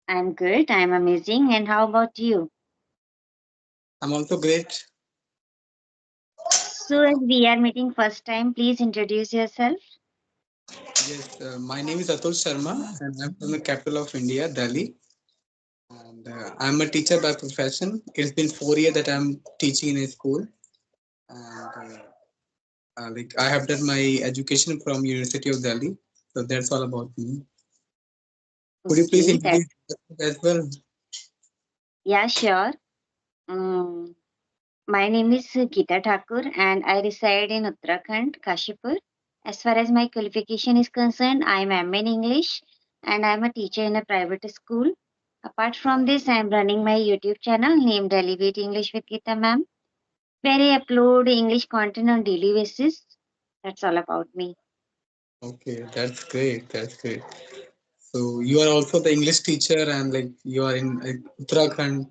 I'm good. I'm amazing. And how about you? I'm also great. So, as we are meeting first time, please introduce yourself. Yes, my name is Atul Sharma, and I'm from the capital of India, Delhi. And I'm a teacher by profession. It's been 4 years that I'm teaching in a school, and like I have done my education from University of Delhi. So that's all about me. Could you please Okay, that introduce yourself as well? yeah, sure. Um, my name is Geeta Thakur, and I reside in Uttarakhand, Kashipur. As far as my qualification is concerned, I'm M in English, and I'm a teacher in a private school. Apart from this, I'm running my YouTube channel named Elevate English with Geeta Ma'am, where I upload English content on daily basis. That's all about me. Okay, that's great. That's great. So you are also the English teacher, and like you are in Uttarakhand.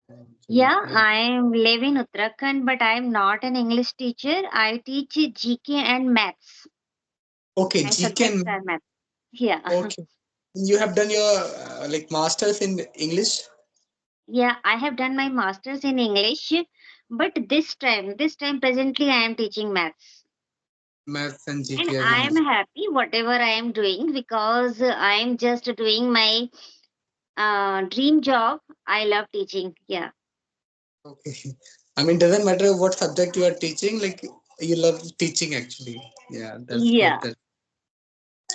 And, Yeah, yeah. I live in Uttarakhand, but I am not an English teacher. I teach GK and maths. Okay, My GK subjects and are maths. Yeah, okay. You have done your like masters in English, yeah, I have done my masters in English, but this time presently I am teaching maths. maths and And GK as I well. am happy whatever I am doing because I am just doing my dream job. I love teaching. Yeah. Okay. I mean, doesn't matter what subject you are teaching, like you love teaching actually. Yeah, that's good. Yeah.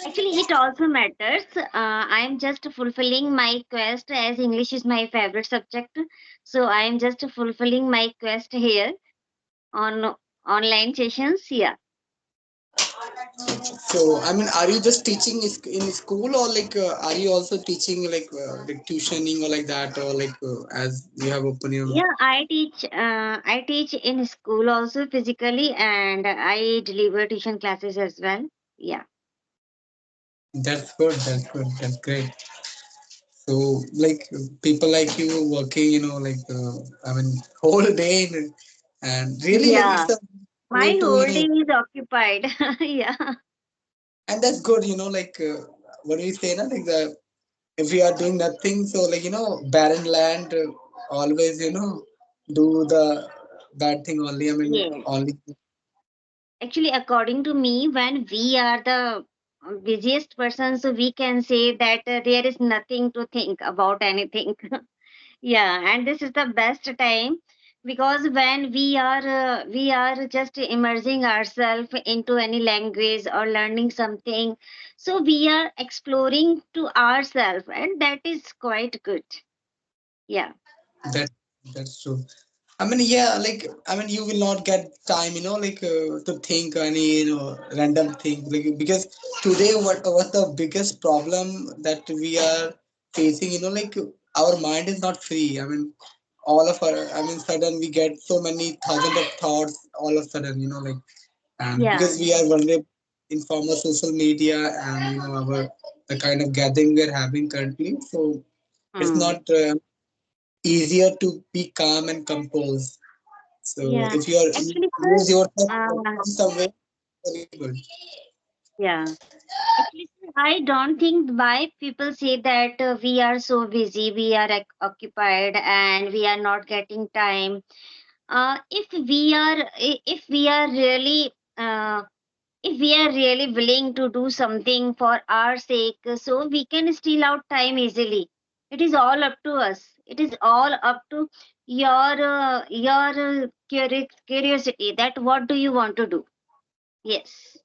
Actually, it also matters. I'm just fulfilling my quest as English is my favorite subject. So I'm just fulfilling my quest here on online sessions. Yeah. So, I mean, are you just teaching in school, or like are you also teaching like tuitioning or like that, or like as you have open your? Yeah, I teach. I teach in school also physically, and I deliver tuition classes as well. Yeah. That's good. That's good. That's great. So, like people like you working, like I mean, whole day, and really like Yeah. it's a way My to whole day is occupied. Yeah. and that's good, like what do you say, na? Like the if we are doing nothing, so like barren land always do the bad thing only. I mean, Yes. only Actually, according to me, when we are the busiest person, so we can say that there is nothing to think about anything. Yeah, and this is the best time because when we are just immersing ourselves into any language or learning something, so we are exploring to ourselves, and that is quite good. Yeah. that that's true. I mean, yeah, like I mean, you will not get time, like to think any random thing, like because today what the biggest problem that we are facing, like our mind is not free. I mean, all of our, I mean, sudden we get so many thousands of thoughts all of a sudden, like, and Yeah. because we are vulnerable in form of social media and our the kind of gathering we are having currently, so it's Hmm. not easier to be calm and composed. So Yeah. if you are you Actually, lose yourself uh, in some way, very good. yeah. Actually, sir, I don't think why people say that we are so busy, we are occupied, and we are not getting time. If we are really, if we are really willing to do something for our sake, so we can steal out time easily. It is all up to us. It is all up to curiosity. That what do you want to do? Yes.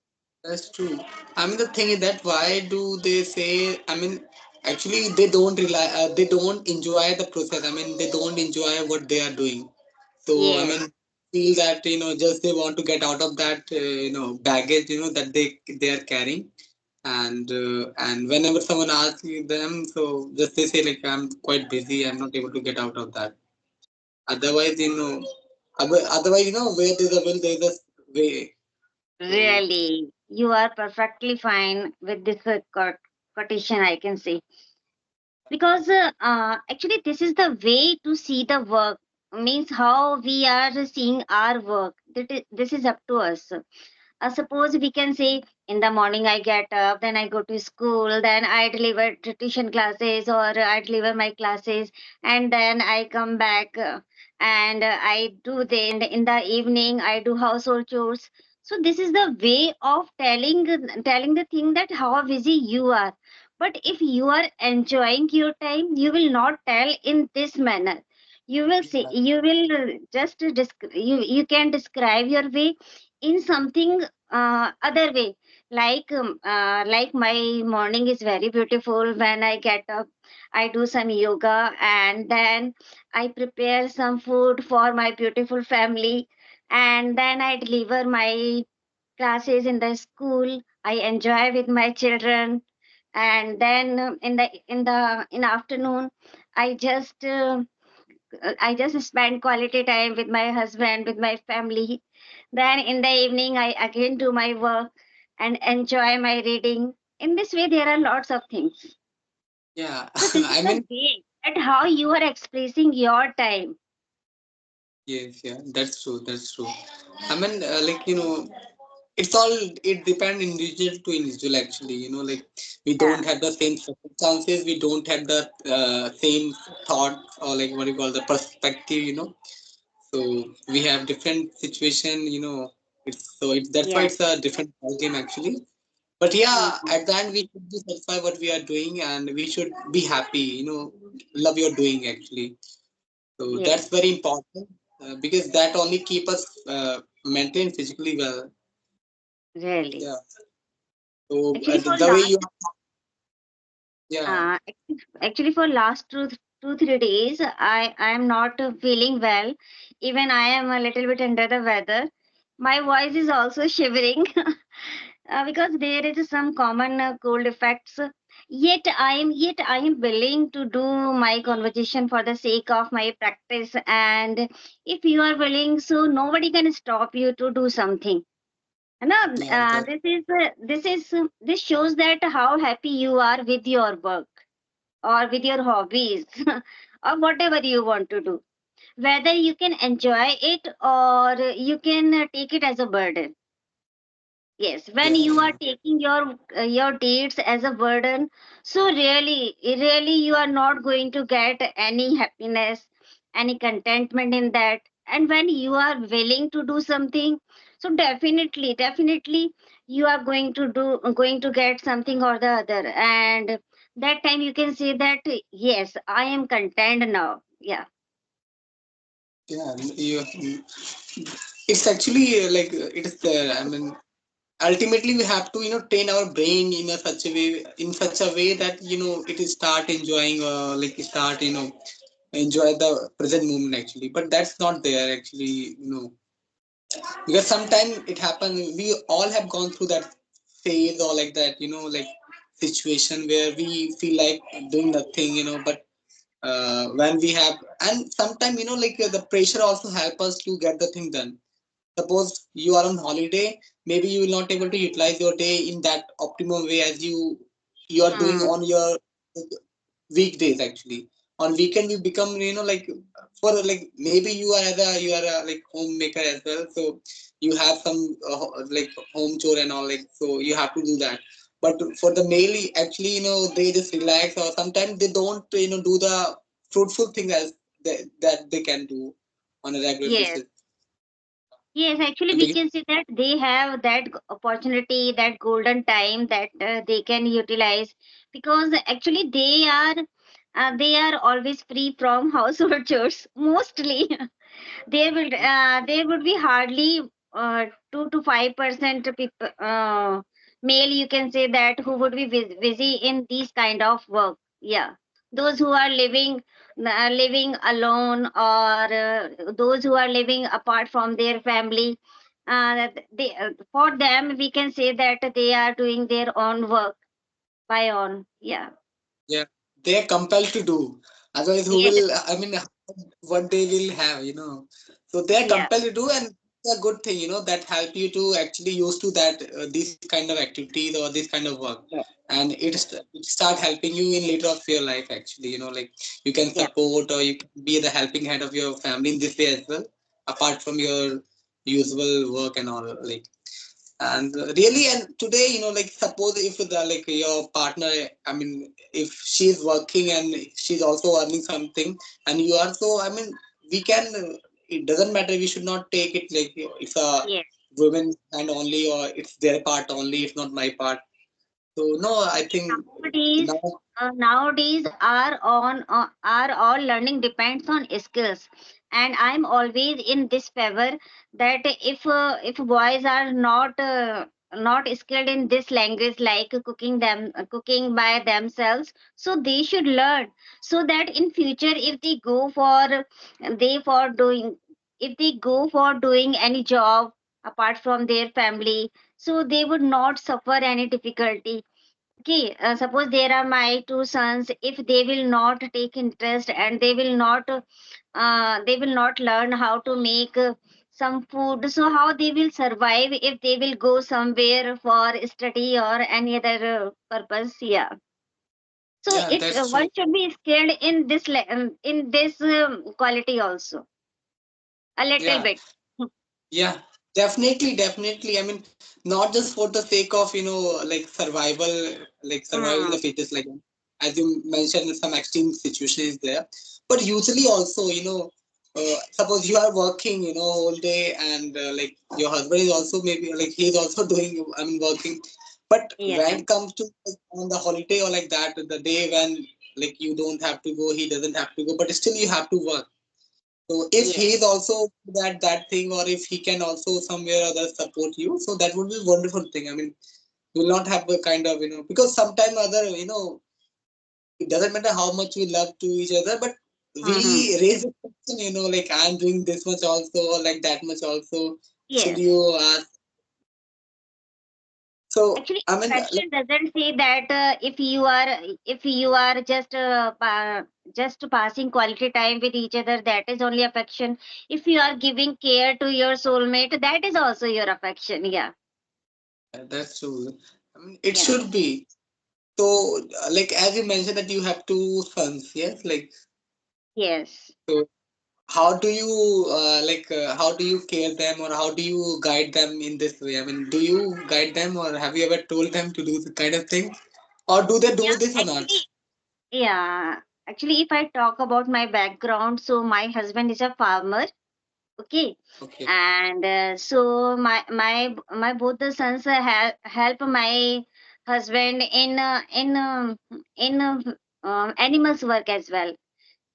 That's true. I mean, the thing is that why do they say? I mean, actually, they don't rely. They don't enjoy the process. I mean, they don't enjoy what they are doing. So I Yes. mean, feel that just they want to get out of that baggage that they are carrying. And whenever someone asks them, so just they say like I'm quite busy. I'm not able to get out of that. Otherwise, otherwise, where there's a will, there's a way. So Really, you are perfectly fine with this quotation, I can say. Because actually, this is the way to see the work, means how we are seeing our work. This is up to us. Suppose we can say in the morning I get up, then I go to school, then I deliver tuition classes or I deliver my classes, and then I come back and I do in the evening I do household chores. So this is the way of telling the thing that how busy you are. But if you are enjoying your time, you will not tell in this manner. You will say Yeah. you will you can describe your way in something other way, like my morning is very beautiful. When I get up, I do some yoga, and then I prepare some food for my beautiful family, and then I deliver my classes in the school. I enjoy with my children, and then in afternoon i just uh, I just spend quality time with my husband, with my family. Then in the evening, I again do my work and enjoy my reading. In this way, there are lots of things. Yeah. So this is I the mean, way at how you are expressing your time. yes, yeah, that's true. That's true. I mean, it's all, it depends individual to individual actually. Like we Yeah, don't have the same circumstances, we don't have the same thought, or like what you call the perspective. So we have different situation. That's why yes, it's a different ball game actually. But yeah, mm, at the end we should be satisfied what we are doing, and we should be happy. Love your doing actually. So yes, that's very important, because that only keep us maintained physically well. really. Yeah. So Actually, for the way last you, yeah, uh, actually for last 2 3 days, I am not feeling well. Even I am a little bit under the weather. My voice is also shivering. Because there is some common cold effects. Yet I am willing to do my conversation for the sake of my practice. And if you are willing, so nobody can stop you to do something. No, yeah, that, this shows that how happy you are with your work or with your hobbies or whatever you want to do. Whether you can enjoy it or you can take it as a burden. Yes, when yeah, you are yeah, taking your dates as a burden, so really you are not going to get any happiness, any contentment in that. And when you are willing to do something, so definitely you are going to get something or the other. And that time you can say that yes, I am content now. Yeah. yeah. It's actually it is there. I mean, ultimately we have to train our brain in such a way that it is start enjoying, like start enjoy the present moment actually. But that's not there actually. Because sometimes it happens, we all have gone through that phase, or like that like situation where we feel like doing nothing, but when we have, and sometimes the pressure also help us to get the thing done. Suppose you are on holiday, maybe you will not able to utilize your day in that optimum way as you are doing Hmm. on your weekdays actually. On weekend you become like, for like maybe you are a like homemaker as well, so you have some like home chore and all, like so you have to do that. But for the male, actually they just relax, or sometimes they don't do the fruitful thing as that they can do on a regular Yes. basis. Yes, actually, we Because, can say that they have that opportunity, that golden time that they can utilize because actually they are always free from household chores. Mostly, they would be hardly 2 to 5% people male. You can say that who would be busy in these kind of work. Yeah, those who are living alone or those who are living apart from their family, for them we can say that they are doing their own work by own. Yeah. yeah, they are compelled to do, otherwise who Yes. will, I mean, what they will have, so they are Yeah. compelled to do. And it's a good thing, that help you to actually used to that these kind of activities or this kind of work. Yeah. And it start helping you in later of your life actually, like you can Yeah. support, or you can be the helping hand of your family in this way as well, apart from your usual work and all, like. And really, and today, like suppose if the like your partner, I mean, if she's working and she's also earning something, and you are, so I mean, we can, it doesn't matter, we should not take it like it's a Yes. women and only, or it's their part only, it's not my part. So no, I think Nowadays, now. nowadays are all learning depends on skills, and I'm always in this favor that if boys are not skilled in this language like cooking by themselves, so they should learn, so that in future if they go for they for doing if they go for doing any job apart from their family, so they would not suffer any difficulty. Okay, suppose there are my two sons. If they will not take interest and they will not learn how to make some food. So how they will survive if they will go somewhere for study or any other purpose? Yeah. So Yeah, it that's true. one should be skilled in this quality also a little Yeah. bit. Yeah, definitely, definitely. I mean, not just for the sake of, like survival, like survival in Hmm. the fittest, like as you mentioned, some extreme situation is there. But usually also, suppose you are working, whole day, and like your husband is also maybe like he's also doing, I mean, working. But Yeah. when it comes to like, on the holiday or like that, the day when like you don't have to go, he doesn't have to go, but still you have to work. So if he Yes. is also that thing, or if he can also somewhere or other support you, so that would be a wonderful thing. I mean, you will not have a kind of, because sometime other, it doesn't matter how much we love to each other, but Hmm. we raise a question, like I'm doing this much also, or like that much also. Should Yes. you ask? So Actually, I mean, like, affection doesn't say that if you are just passing quality time with each other, that is only affection. If you are giving care to your soulmate, that is also your affection. Yeah, that's true. I mean, it yeah, should be. So, like as you mentioned that you have two sons, yes, like. yes. So how do you how do you care them, or how do you guide them in this way? I mean, do you guide them, or have you ever told them to do the kind of thing, or do they do Yeah, this or not? actually, yeah. Actually, if I talk about my background, so my husband is a farmer. Okay, Okay, and so my both the sons help my husband in animals work as well,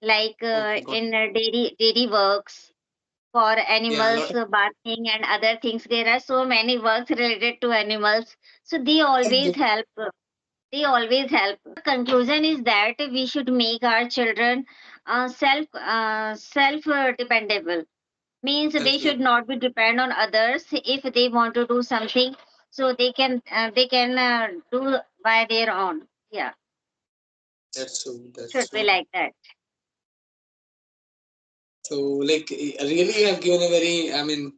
like okay, got in dairy works for yeah, a animals lot of bathing and other things. There are so many works related to animals, so they always help. They always help. Conclusion is that we should make our children self dependable, means they that's true. should not be depend on others. If they want to do something, so they can do by their own. Yeah, That's true. That's should be true. like that. So, like, really, you have given a very, I mean,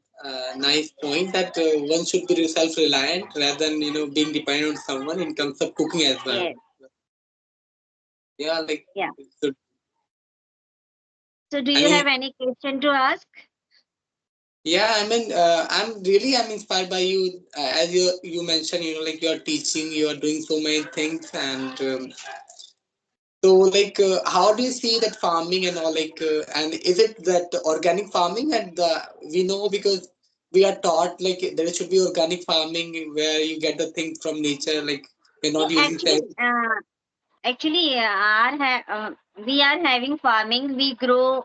nice point that one should be self-reliant rather than being dependent on someone in terms of cooking as well. Yeah, Yeah, like, yeah. it should. So do you Any. have any question to ask? Yeah, I mean, I'm inspired by you. As you mentioned, like you're teaching, you are doing so many things, and so like, how do you see that farming and all? Like, and is it that organic farming? And we know because we are taught like there should be organic farming where you get the things from nature, like we're Yeah, not using actually, we are having farming. We grow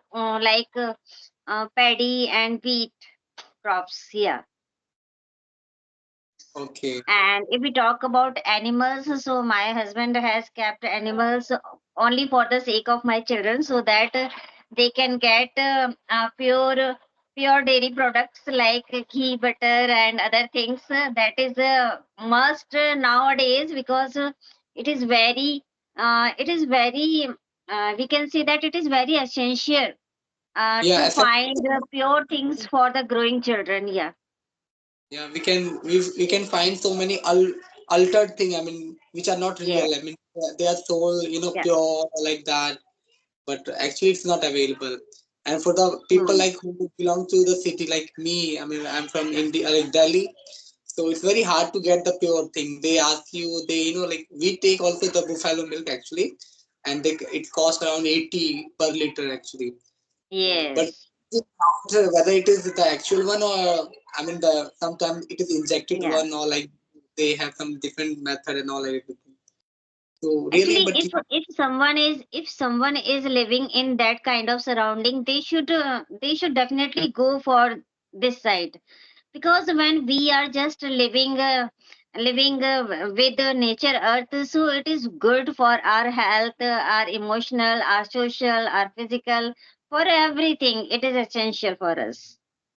paddy and wheat crops here. Okay, And if we talk about animals, so my husband has kept animals only for the sake of my children, so that they can get pure dairy products like ghee, butter, and other things. That is a must nowadays, because it is very we can say that it is very essential yeah, to find pure things for the growing children. Yeah. yeah, we can find so many altered thing. I mean, which are not Yes. real. I mean, they are so Yeah. pure like that, but actually it's not available. And for the people Hmm. like who belong to the city like me, I mean, I'm from India, like Delhi. So it's very hard to get the pure thing. They ask you, they like we take also the buffalo milk actually, and it costs around 80 per liter actually. But Yes. it counts, whether it is the actual one or I mean the sometimes it is injected Yeah. one or like they have some different method and all everything. So really, Actually, but if someone is living in that kind of surrounding, they should definitely go for this side, because when we are just living with the nature earth, so it is good for our health, our emotional, our social, our physical, for everything it is essential for us.